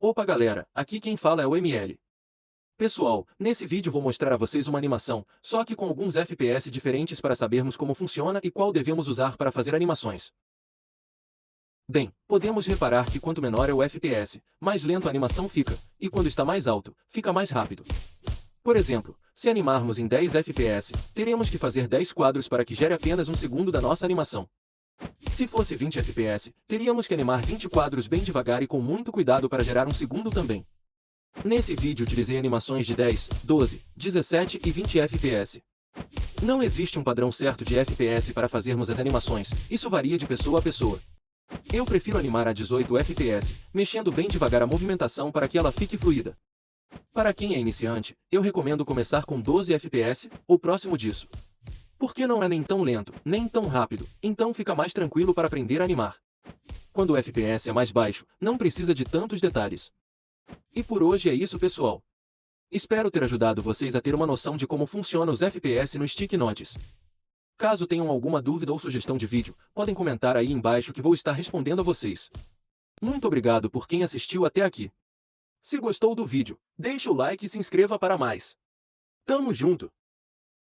Opa galera, aqui quem fala é o ML. Pessoal, nesse vídeo vou mostrar a vocês uma animação, só que com alguns FPS diferentes para sabermos como funciona e qual devemos usar para fazer animações. Bem, podemos reparar que quanto menor é o FPS, mais lento a animação fica, e quando está mais alto, fica mais rápido. Por exemplo, se animarmos em 10 FPS, teremos que fazer 10 quadros para que gere apenas um segundo da nossa animação. Se fosse 20 FPS, teríamos que animar 20 quadros bem devagar e com muito cuidado para gerar um segundo também. Nesse vídeo utilizei animações de 10, 12, 17 e 20 FPS. Não existe um padrão certo de FPS para fazermos as animações, isso varia de pessoa a pessoa. Eu prefiro animar a 18 FPS, mexendo bem devagar a movimentação para que ela fique fluida. Para quem é iniciante, eu recomendo começar com 12 FPS, ou próximo disso. Porque não é nem tão lento, nem tão rápido, então fica mais tranquilo para aprender a animar. Quando o FPS é mais baixo, não precisa de tantos detalhes. E por hoje é isso pessoal. Espero ter ajudado vocês a ter uma noção de como funciona os FPS no Stick Notes. Caso tenham alguma dúvida ou sugestão de vídeo, podem comentar aí embaixo que vou estar respondendo a vocês. Muito obrigado por quem assistiu até aqui. Se gostou do vídeo, deixe o like e se inscreva para mais. Tamo junto!